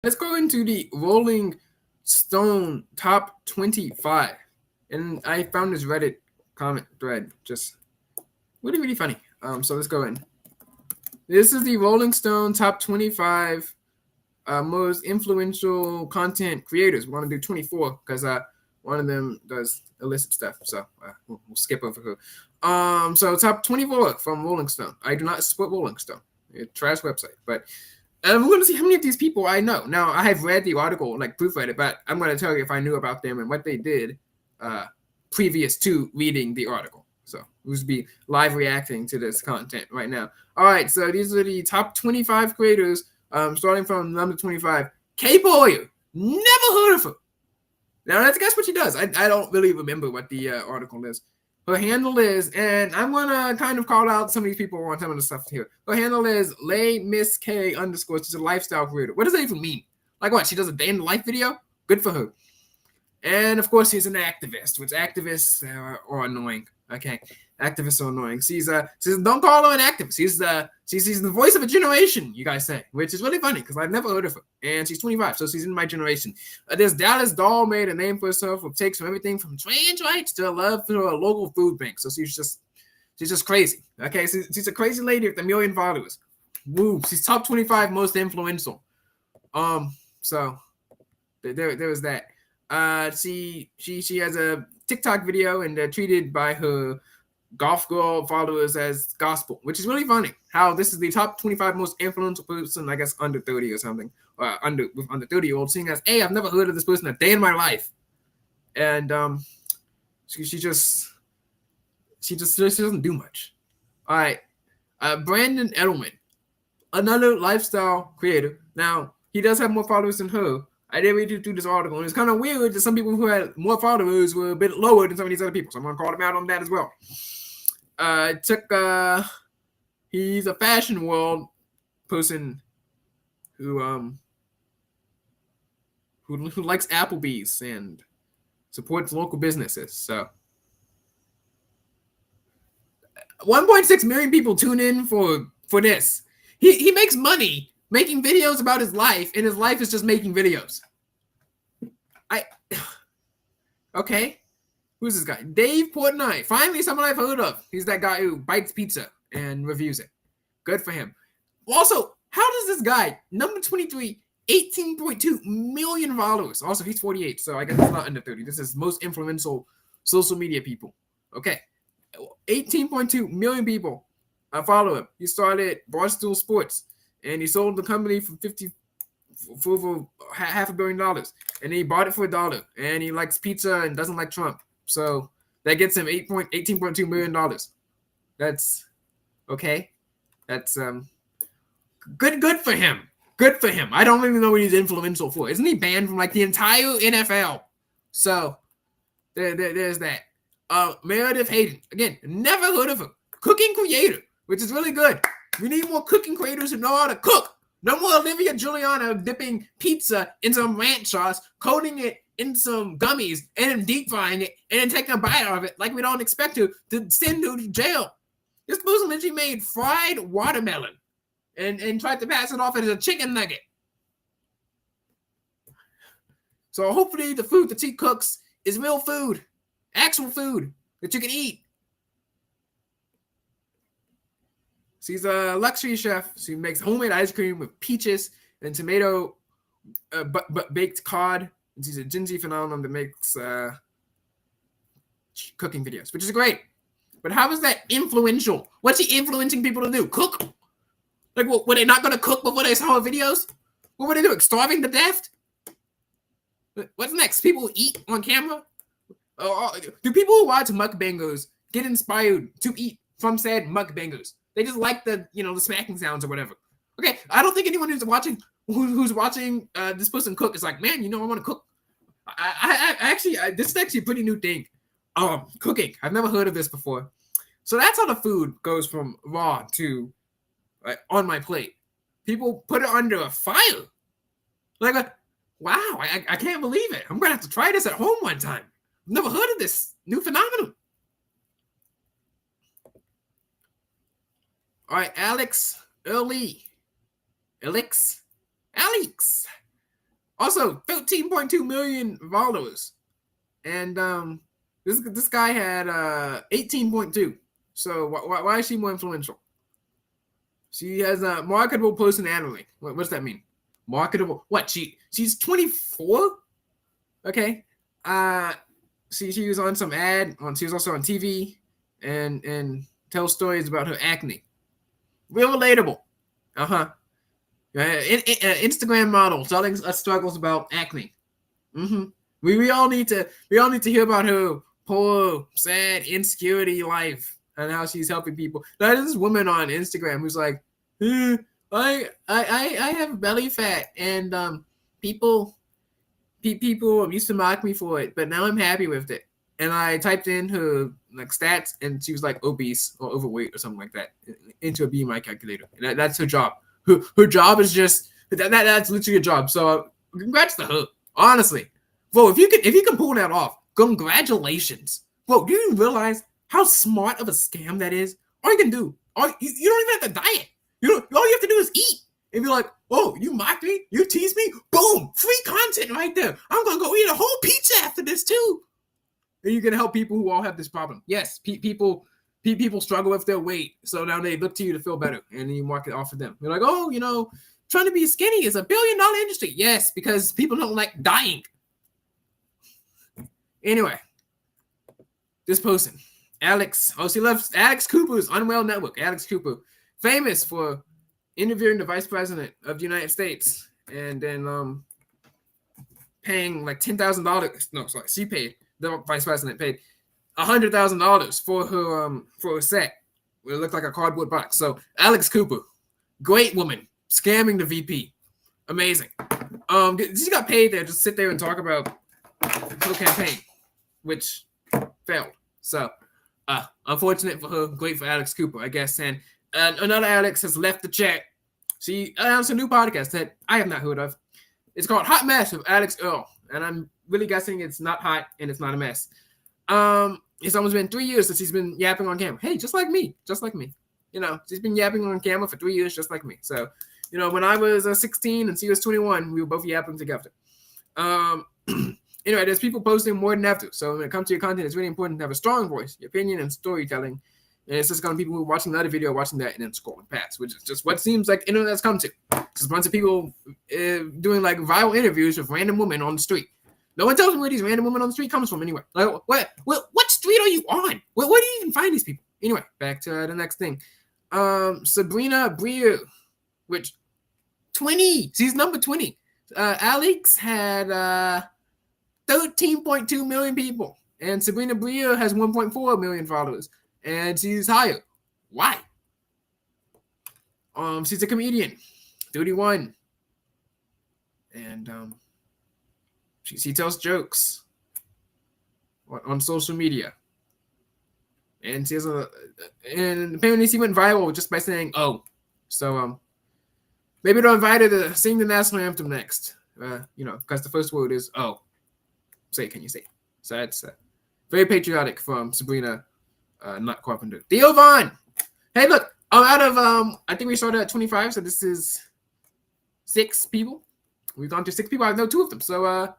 Let's go into the Rolling Stone top 25. And I found this Reddit comment thread just really, really funny. So let's go in. This is the Rolling Stone top 25 most influential content creators. We're going to do 24 because one of them does illicit stuff. So we'll skip over her. So top 24 from Rolling Stone. I do not support Rolling Stone. It's a trash website. But we're going to see how many of these people I know. Now, I have read the article, like proofread it, but I'm going to tell you if I knew about them and what they did previous to reading the article. So we'll just be live reacting to this content right now. All right, so these are the top 25 creators, starting from number 25. Kate Boyer. Never heard of her. Now, let's guess what she does. I don't really remember what the article is. Her handle is, and I'm gonna kind of call out some of these people on some of the stuff here. Her handle is Lay Miss K _ She's a lifestyle creator. What does that even mean? Like what? She does a day in the life video? Good for her. And of course, she's an activist, which activists are annoying. Okay, activists are annoying. She's don't call her an activist. She's the voice of a generation, you guys say, which is really funny because I've never heard of her. And she's 25, so she's in my generation. This Dallas doll made a name for herself, who takes from everything from trans rights to a love for a local food bank. So she's just crazy. Okay, she's a crazy lady with a million followers. Woo! She's top 25 most influential. So there was that. She has a TikTok video and they're treated by her golf girl followers as gospel, which is really funny. How this is the top 25 most influential person, I guess under 30 or something, under 30-year-old, seeing as, hey, I've never heard of this person a day in my life, and she doesn't do much. All right, Brandon Edelman, another lifestyle creator. Now he does have more followers than her. I did read through this article, and it's kind of weird that some people who had more followers were a bit lower than some of these other people. So I'm going to call them out on that as well. He's a fashion world person who likes Applebee's and supports local businesses. So 1.6 million people tune in for this. He makes money making videos about his life, and his life is just making videos. Okay. Who's this guy? Dave Portnoy. Finally, someone I've heard of. He's that guy who bites pizza and reviews it. Good for him. Also, how does this guy, number 23, 18.2 million followers. Also, he's 48, so I guess he's not under 30. This is most influential social media people. Okay. 18.2 million people follow him. He started Barstool Sports, and he sold the company for over $500 million, and he bought it for $1, and he likes pizza and doesn't like Trump, so that gets him $18.2 million. That's okay. That's good for him. Good for him. I don't even know what he's influential for. Isn't he banned from like the entire NFL? So there's that. Meredith Hayden, again, never heard of her. Cooking creator, which is really good. We need more cooking creators who know how to cook. No more Olivia Giuliano dipping pizza in some ranch sauce, coating it in some gummies, and then deep frying it, and then taking a bite out of it like we don't expect to send you to jail. This person literally made fried watermelon and tried to pass it off as a chicken nugget. So hopefully the food that she cooks is real food, actual food that you can eat. She's a luxury chef. She makes homemade ice cream with peaches and tomato baked cod. And she's a Gingy phenomenon that makes cooking videos, which is great. But how is that influential? What's she influencing people to do? Cook? Like, what, were they not going to cook before they saw her videos? What were they doing? Starving to death? What's next? People eat on camera? Do people who watch mukbangers get inspired to eat from said mukbangers? They just like the smacking sounds or whatever. Okay, I don't think anyone who's watching this person cook is like, man, I want to cook. This is actually a pretty new thing. Cooking. I've never heard of this before. So that's how the food goes from raw to on my plate. People put it under a fire. Like, wow, I can't believe it. I'm gonna have to try this at home one time. I've never heard of this new phenomenon. All right, Alex. Also, 13.2 million followers, and this guy had 18.2. So why is she more influential? She has a marketable personality. What does that mean? Marketable? What? She's 24. Okay. She was on some ad. She was also on TV, and tells stories about her acne. Real relatable. Instagram model telling us struggles about acne. We all need to hear about her poor, sad, insecurity life and how she's helping people. There's this woman on Instagram who's like, I have belly fat, and people used to mock me for it, but now I'm happy with it. And I typed in her like stats, and she was like obese or overweight or something like that into a BMI calculator. And that's her job. Her job is just that's literally a job. So congrats to her, honestly. Bro, if you can pull that off, congratulations. Bro, do you realize how smart of a scam that is? All you can do, you don't even have to diet. All you have to do is eat. And be like, oh, you mocked me? You teased me? Boom! Free content right there. I'm going to go eat a whole pizza after this too. And you can help people who all have this problem. Yes, people struggle with their weight. So now they look to you to feel better. And then you market off of them. You're like, oh, trying to be skinny is $1 billion industry. Yes, because people don't like dying. Anyway, this person, Alex. Oh, she loves Alex Cooper's Unwell Network. Alex Cooper, famous for interviewing the vice president of the United States, and then paying like $10,000. No, sorry, she paid. The vice president paid $100,000 for her set. It looked like a cardboard box. So Alex Cooper, great woman, scamming the VP, amazing. She got paid there just sit there and talk about her campaign, which failed. So unfortunate for her, great for Alex Cooper, I guess. And another Alex has left the chat. She announced a new podcast that I have not heard of. It's called Hot Mess with Alex Earl, and I'm really guessing it's not hot and it's not a mess. It's almost been 3 years since she's been yapping on camera. Hey, just like me. She's been yapping on camera for 3 years, just like me. So, when I was 16 and she was 21, we were both yapping together. Anyway, there's people posting more than ever. So when it comes to your content, it's really important to have a strong voice, your opinion, and storytelling. And it's just going to be people who are watching another video, watching that, and then scrolling past, which is just what seems like internet's come to. Just a bunch of people doing like viral interviews with random women on the street. No one tells me where these random women on the street comes from anyway. Like, what street are you on? Where do you even find these people? Anyway, back to the next thing. Sabrina Brieux, which 20. She's number 20. Alex had 13.2 million people, and Sabrina Brieux has 1.4 million followers, and she's higher. Why? She's a comedian, 31, and she tells jokes on social media, and she has and apparently she went viral just by saying "oh," so maybe they'll invite her to sing the national anthem next, because the first word is "oh." Can you say? So that's very patriotic from Sabrina, not Carpenter. Theo Von. Hey, look, I'm out of I think we started at 25, so this is 6 people. We've gone through 6 people. I know 2 of them, so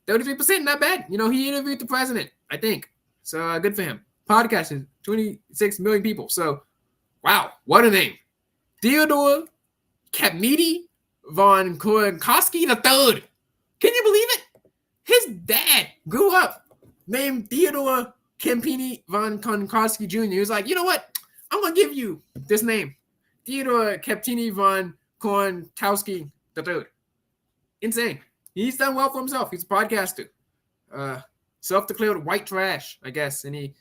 33%, not bad. He interviewed the president, I think. So good for him. Podcast is 26 million people. So wow, what a name, Theodore Kapmiti von Kornkowski III. Can you believe it? His dad grew up named Theodore Kapmiti von Kornkowski Jr. He was like, you know what? I'm going to give you this name. Theodore Kapmiti von Kornkowski III. Insane. He's done well for himself. He's a podcaster. Self-declared white trash, I guess. And he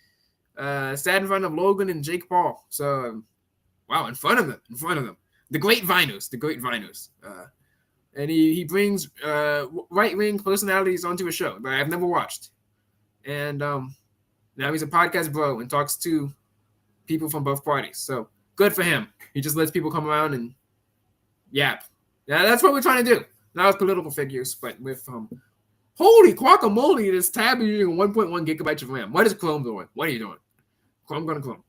sat in front of Logan and Jake Paul. So, wow, in front of them. The great Viners. And he brings right-wing personalities onto a show that I've never watched. And now he's a podcast bro and talks to people from both parties. So good for him. He just lets people come around and yap. Yeah, that's what we're trying to do. Not with political figures, but with holy guacamole, this tab is using 1.1 gigabytes of RAM. What is Chrome doing? What are you doing? Chrome gonna Chrome.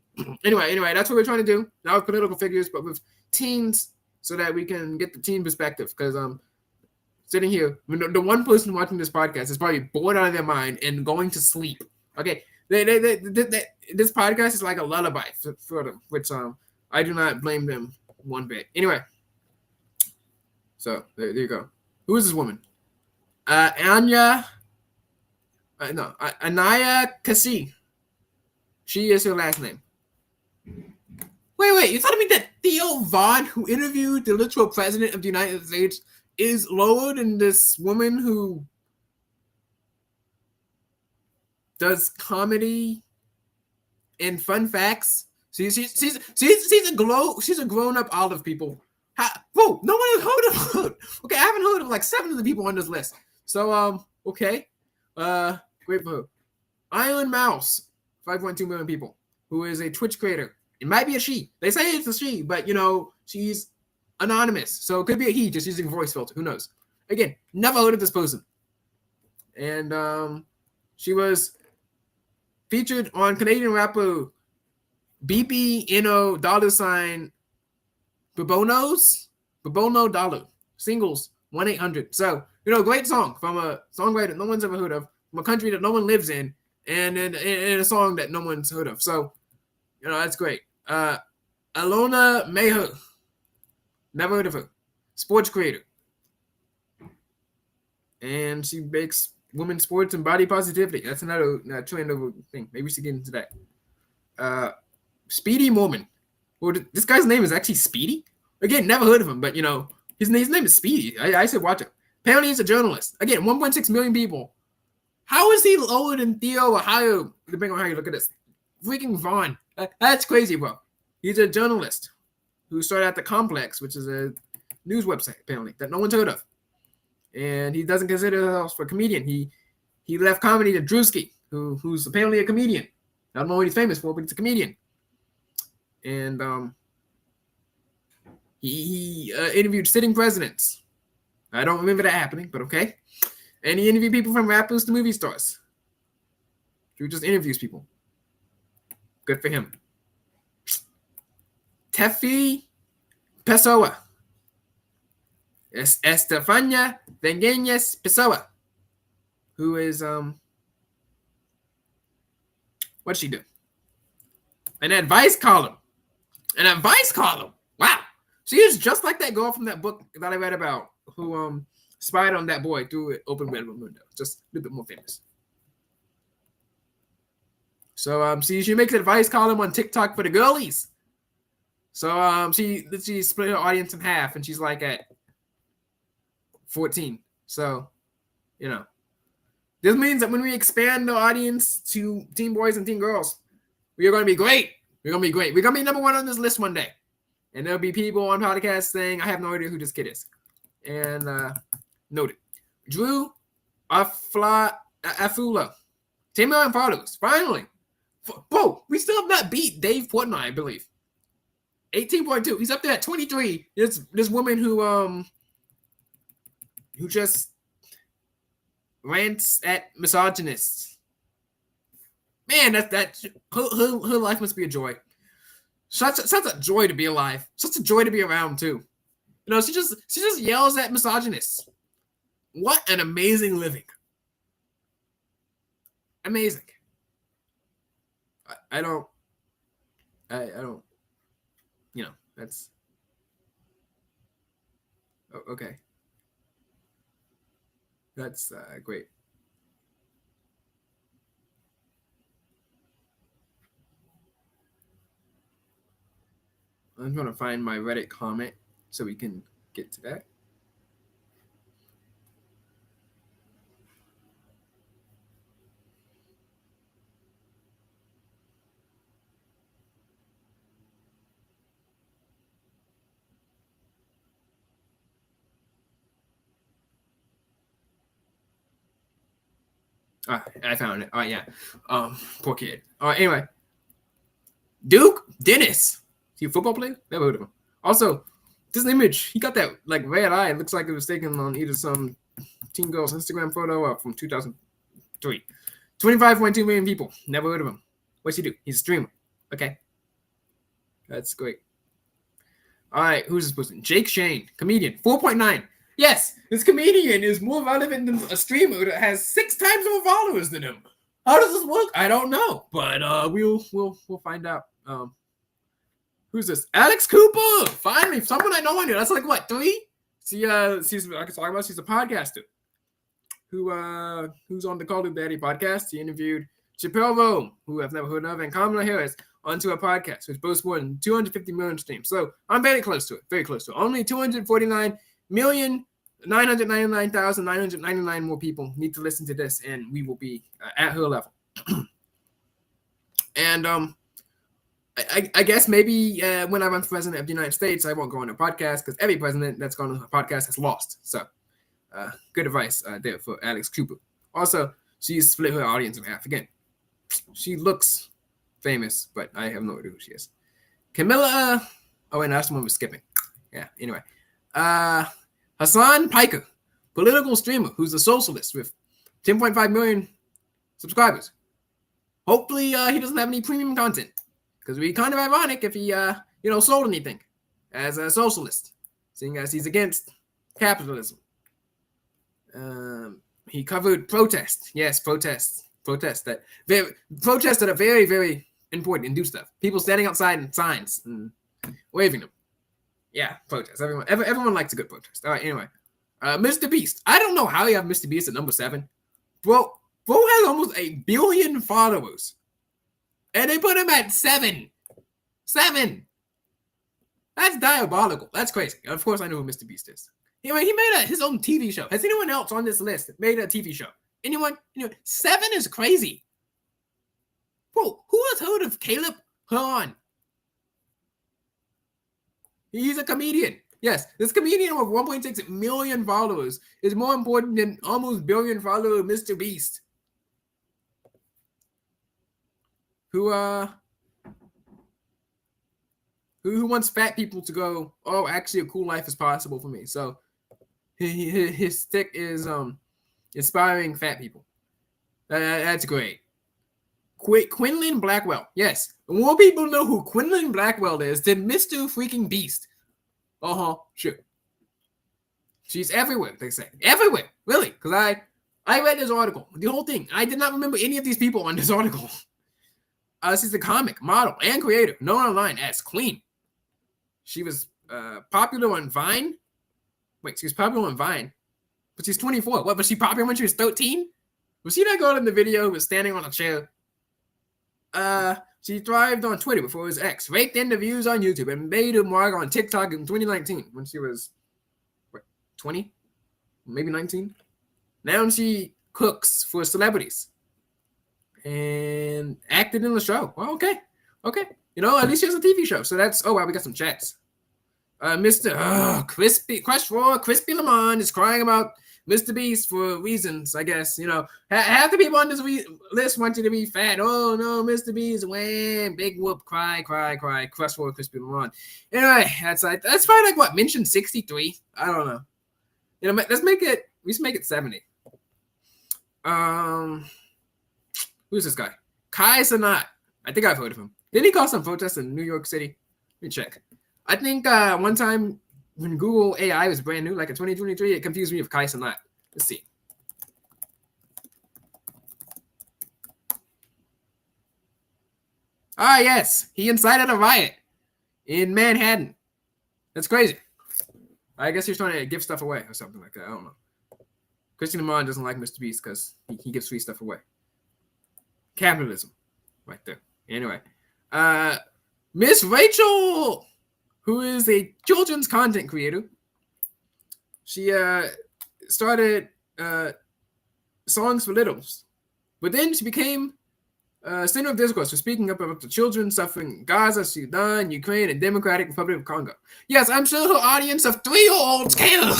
Anyway, that's what we're trying to do. Not with political figures, but with teens, so that we can get the teen perspective. Because sitting here, the one person watching this podcast is probably bored out of their mind and going to sleep. Okay, this podcast is like a lullaby for them, which I do not blame them one bit. Anyway, so there you go. Who is this woman? Anaya Kasi. She is her last name. Wait, you telling me that Theo Von, who interviewed the literal president of the United States, is lower than this woman who does comedy and fun facts? She's a grown-up Olive, people. Whoa, no one has heard of her. Okay, I haven't heard of like 7 of the people on this list. So okay. Great for her. Iron Mouse, 5.2 million people, who is a Twitch creator. It might be a she. They say it's a she, but she's anonymous. So it could be a he, just using voice filter. Who knows? Again, never heard of this person. And she was featured on Canadian rapper BBNO $, Bobono Dollar. Singles 1-800. So, great song from a songwriter no one's ever heard of, from a country that no one lives in, and in a song that no one's heard of. So, that's great. Alona Meher. Never heard of her. Sports creator. And she makes women's sports and body positivity. That's another trend of a thing. Maybe we should get into that. Speedy Mormon. Well, this guy's name is actually Speedy? Again, never heard of him, but, his name is Speedy. I said watch it. Apparently he's a journalist. Again, 1.6 million people. How is he lower than Theo or higher, depending on how you look at this? Freaking Vaughn. That's crazy, bro. He's a journalist who started at The Complex, which is a news website, apparently, that no one's heard of. And he doesn't consider himself a comedian. He left comedy to Drewski, who's apparently a comedian. I don't know what he's famous for, but he's a comedian. And he interviewed sitting presidents. I don't remember that happening, but okay. And he interviewed people from rappers to movie stars. He just interviews people. Good for him. Tefi Pessoa. Estefania Vengenes Pessoa. Who is, what'd she do? An advice column. Wow. She is just like that girl from that book that I read about who spied on that boy through an open window. Just a little bit more famous. So she makes an advice column on TikTok for the girlies. So she split her audience in half, and she's like at 14. So, this means that when we expand the audience to teen boys and teen girls, we are going to be great. We're going to be number 1 on this list one day. And there'll be people on podcasts saying, I have no idea who this kid is. And noted. Drew Afula. 10 million followers. Finally. Whoa, we still have not beat Dave Portnoy, I believe. 18.2. He's up there at 23. This woman who just rants at misogynists. Man, that her life must be a joy. Such a joy to be alive. Such a joy to be around too. She just yells at misogynists. What an amazing living. Amazing. I don't. That's okay. That's great. I'm going to find my Reddit comment so we can get to that. I found it. Yeah. Poor kid. Anyway. Duke Dennis. Is he a football player? Never heard of him. Also, this image, he got that like red eye. It looks like it was taken on either some teen girl's Instagram photo from 2003. 25.2 million people. Never heard of him. What's he do? He's a streamer. Okay. That's great. All right. Who's this person? Jake Shane, comedian. 4.9. Yes, this comedian is more relevant than a streamer that has 6 times more followers than him. How does this work? I don't know, but we'll find out. Who's this? Alex Cooper. Finally, someone I know on here. That's like what 3? She's I can talk about. She's a podcaster who's on the Call of Daddy podcast. He interviewed Chappelle Roan, who I've never heard of, and Kamala Harris onto a podcast, which boasts more than 250 million streams. So I'm very close to it. Very close to it. Only 249,999,999 more people need to listen to this, and we will be at her level. And I guess maybe when I run for president of the United States, I won't go on a podcast because every president that's gone on a podcast has lost. So good advice there for Alex Cooper. Also, she's split her audience in half again. She looks famous, but I have no idea who she is. Camilla. Oh, wait, no, that's the one we're skipping. Yeah, anyway. Hassan Piker, political streamer who's a socialist with 10.5 million subscribers. Hopefully, he doesn't have any premium content. Because it would be kind of ironic if he, sold anything as a socialist, seeing as he's against capitalism. He covered protests. Yes, protests. Protests that are very, very important and do stuff. People standing outside in signs and waving them. Yeah, protests. Everyone likes a good protest. All right, anyway. Mr. Beast. I don't know how you have Mr. Beast at number 7. Bro has almost 1 billion followers. And they put him at 7. 7. That's diabolical. That's crazy. Of course, I know who Mr. Beast is. Anyway, he made his own TV show. Has anyone else on this list made a TV show? Anyone? 7 is crazy. Bro, who has heard of Caleb Hahn? He's a comedian. Yes, this comedian with 1.6 million followers is more important than almost billion follower Mr. Beast. Who wants fat people to go, oh, actually a cool life is possible for me. So his stick is inspiring fat people. That's great. Quinlan Blackwell. Yes. More people know who Quinlan Blackwell is than Mr. freaking Beast. Sure. She's everywhere, they say. Everywhere. Really. Because I read this article. The whole thing. I did not remember any of these people on this article. She's a comic, model, and creator, known online as Queen. She was popular on Vine. Wait, she was popular on Vine, but she's 24. What, was she popular when she was 13? Was she that girl in the video who was standing on a chair? She thrived on Twitter before it was X, raked in the views on YouTube, and made her mark on TikTok in 2019 when she was, 20? Maybe 19? Now she cooks for celebrities. And acted in the show. Well, okay. At least she has a TV show. So that's, we got some chats. Mr. Crispy Lamont is crying about Mr. Beast for reasons, I guess. Half the people on this list want you to be fat. Oh, no, Mr. Beast, wham, big whoop, cry, crush for Crispy Lamont. Anyway, that's probably like, what, mention 63? I don't know. Let's make it 70. Who's this guy? Kai Cenat. I think I've heard of him. Didn't he cause some protests in New York City? Let me check. I think one time when Google AI was brand new, like in 2023, it confused me with Kai Cenat. Let's see. Yes. He incited a riot in Manhattan. That's crazy. I guess he was trying to give stuff away or something like that. I don't know. Christian Lamont doesn't like Mr. Beast because he gives free stuff away. Capitalism. Right there. Anyway. Miss Rachel, who is a children's content creator. She started Songs for Littles. But then she became center of discourse for speaking up about the children suffering in Gaza, Sudan, Ukraine, and Democratic Republic of Congo. Yes, I'm sure her audience of 3-year-olds care.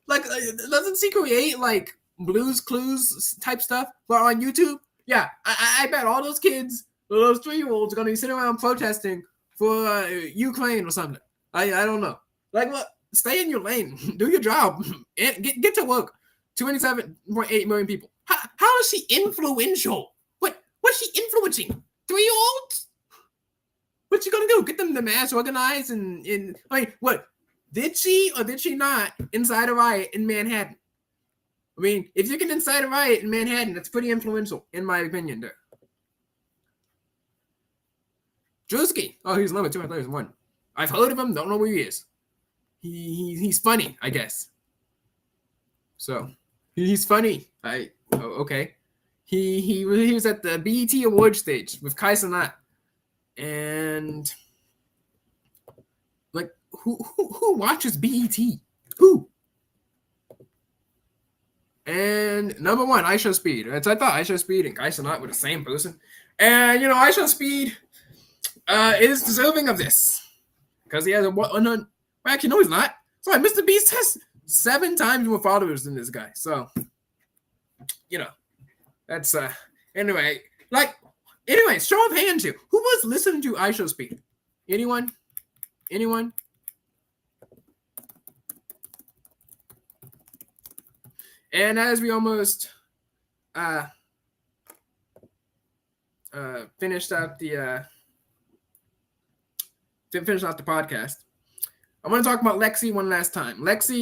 Like, doesn't she create, like, Blue's Clues type stuff on YouTube? Yeah, I bet all those kids, those 3-year-olds, are going to be sitting around protesting for Ukraine or something. I don't know. Like, what? Stay in your lane. Do your job. Get to work. 27.8 million people. How is she influential? What's she influencing? 3-year-olds? What's she going to do? Get them to mass organize and what? Did she or did she not incite a riot in Manhattan? I mean, if you can incite a riot in Manhattan, that's pretty influential, in my opinion, there. Drewski. Oh, he's number 201. I've heard of him, don't know who he is. He's funny, I guess. So, he's funny. Okay. He was at the BET award stage with Kai Cenat. And like who watches BET? Who? And number one, IShowSpeed. I thought IShowSpeed and Kai Cenat were the same person. And IShowSpeed is deserving of this. Because he has well, actually, no, he's not. Sorry, Mr. Beast has 7 times more followers than this guy. So, that's anyway. Anyway, show of hands here. Who was listening to IShowSpeed? Anyone? And as we almost finished out the podcast, I want to talk about Lexi one last time. Lexi